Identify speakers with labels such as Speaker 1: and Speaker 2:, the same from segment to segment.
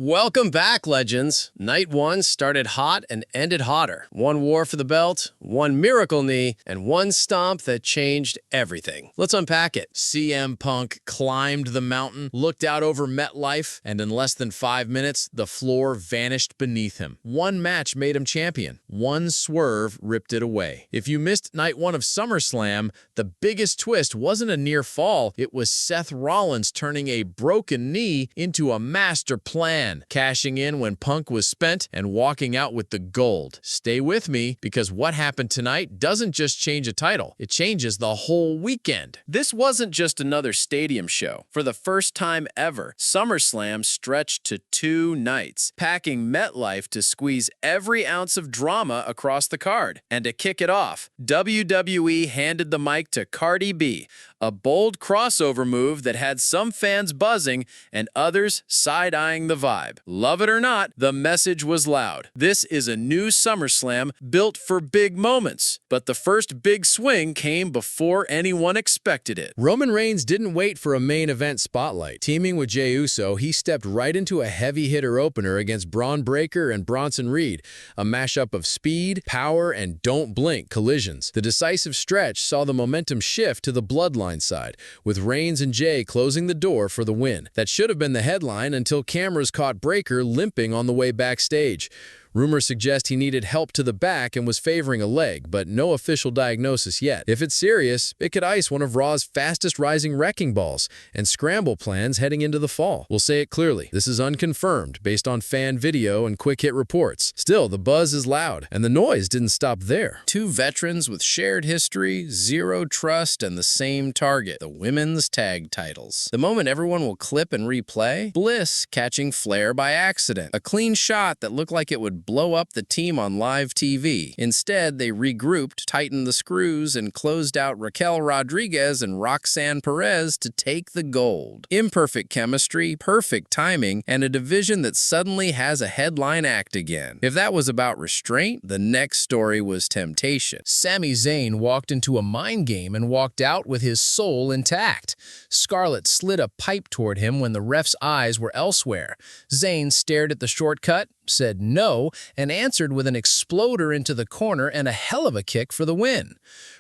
Speaker 1: Welcome back, legends. Night 1 started hot and ended hotter. One war for the belt, one miracle knee, and one stomp that changed everything. Let's unpack it. CM Punk climbed the mountain, looked out over MetLife, and in less than 5 minutes, the floor vanished beneath him. One match made him champion. One swerve ripped it away. If you missed Night 1 of SummerSlam, the biggest twist wasn't a near fall. It was Seth Rollins turning a broken knee into a master plan, cashing in when Punk was spent and walking out with the gold. Stay with me, because what happened tonight doesn't just change a title, it changes the whole weekend. This wasn't just another stadium show. For the first time ever, SummerSlam stretched to 2 nights, packing MetLife to squeeze every ounce of drama across the card. And to kick it off, WWE handed the mic to Cardi B, a bold crossover move that had some fans buzzing and others side-eyeing the vibe. Love it or not, the message was loud. This is a new SummerSlam built for big moments. But the first big swing came before anyone expected it. Roman Reigns didn't wait for a main event spotlight. Teaming with Jey Uso, he stepped right into a heavy hitter opener against Braun Breaker and Bronson Reed, a mashup of speed, power, and don't blink collisions. The decisive stretch saw the momentum shift to the Bloodline side, with Reigns and Jey closing the door for the win. That should have been the headline until cameras caught Breaker limping on the way backstage. Rumors suggest he needed help to the back and was favoring a leg, but no official diagnosis yet. If it's serious, it could ice one of Raw's fastest-rising wrecking balls and scramble plans heading into the fall. We'll say it clearly, this is unconfirmed based on fan video and quick-hit reports. Still, the buzz is loud, and the noise didn't stop there. 2 veterans with shared history, zero trust, and the same target, the women's tag titles. The moment everyone will clip and replay, Bliss catching Flair by accident. A clean shot that looked like it would blow up the team on live TV. Instead, they regrouped, tightened the screws, and closed out Raquel Rodriguez and Roxanne Perez to take the gold. Imperfect chemistry, perfect timing, and a division that suddenly has a headline act again. If that was about restraint, the next story was temptation. Sami Zayn walked into a mind game and walked out with his soul intact. Scarlett slid a pipe toward him when the ref's eyes were elsewhere. Zayn stared at the shortcut, said no, and answered with an exploder into the corner and a hell of a kick for the win.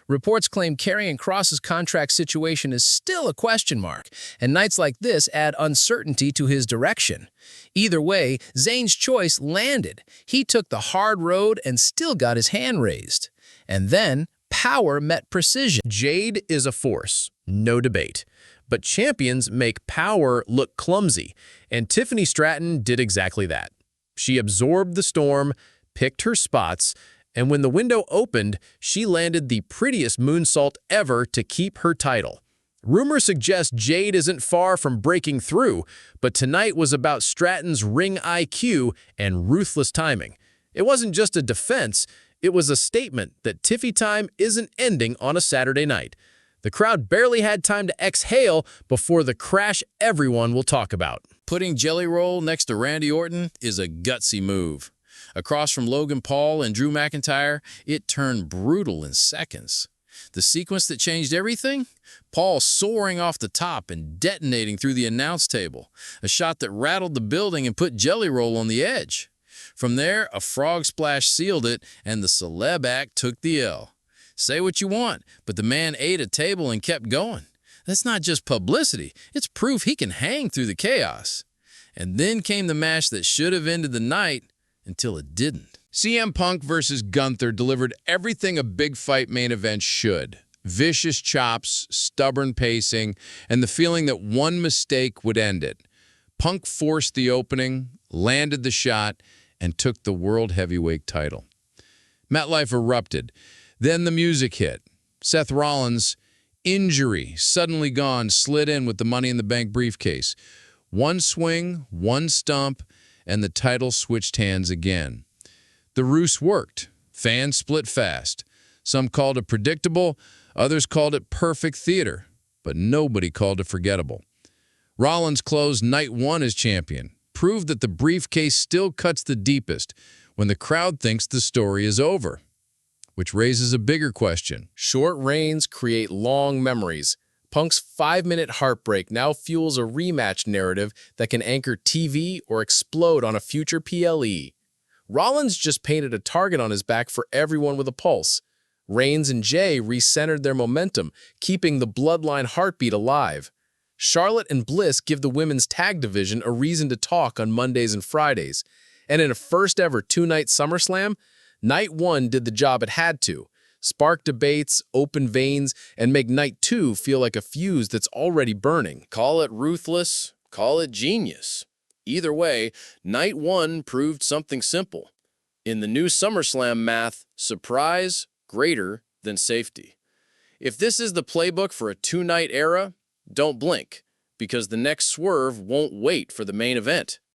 Speaker 1: Reports claim Karrion Kross's contract situation is still a question mark, and nights like this add uncertainty to his direction. Either way, Zayn's choice landed. He took the hard road and still got his hand raised. And then, power met precision. Jade is a force, no debate. But champions make power look clumsy, and Tiffany Stratton did exactly that. She absorbed the storm, picked her spots, and when the window opened, she landed the prettiest moonsault ever to keep her title. Rumors suggest Jade isn't far from breaking through, but tonight was about Stratton's ring IQ and ruthless timing. It wasn't just a defense, it was a statement that Tiffy time isn't ending on a Saturday night. The crowd barely had time to exhale before the crash everyone will talk about. Putting Jelly Roll next to Randy Orton is a gutsy move. Across from Logan Paul and Drew McIntyre, it turned brutal in seconds. The sequence that changed everything? Paul soaring off the top and detonating through the announce table. A shot that rattled the building and put Jelly Roll on the edge. From there, a frog splash sealed it, and the celeb act took the L. Say what you want, but the man ate a table and kept going. That's not just publicity, it's proof he can hang through the chaos. And then came the match that should have ended the night until it didn't. CM Punk versus Gunther delivered everything a big fight main event should. Vicious chops, stubborn pacing, and the feeling that one mistake would end it. Punk forced the opening, landed the shot, and took the World Heavyweight title. MetLife erupted. Then the music hit. Seth Rollins, injury, suddenly gone, slid in with the Money in the Bank briefcase. One swing, one stump, and the title switched hands again. The ruse worked. Fans split fast. Some called it predictable, others called it perfect theater, but nobody called it forgettable. Rollins closed Night 1 as champion, proved that the briefcase still cuts the deepest when the crowd thinks the story is over. Which raises a bigger question. Short reigns create long memories,
Speaker 2: Punk's 5-minute heartbreak now fuels a rematch narrative that can anchor TV or explode on a future PLE. Rollins just painted a target on his back for everyone with a pulse. Reigns and Jay recentered their momentum, keeping the bloodline heartbeat alive. Charlotte and Bliss give the women's tag division a reason to talk on Mondays and Fridays. And in a first-ever two-night SummerSlam, Night 1 did the job it had to: spark debates, open veins, and make Night 2 feel like a fuse that's already burning.
Speaker 1: Call it ruthless, call it genius. Either way, Night 1 proved something simple. In the new SummerSlam math, surprise greater than safety. If this is the playbook for a two-night era, don't blink, because the next swerve won't wait for the main event.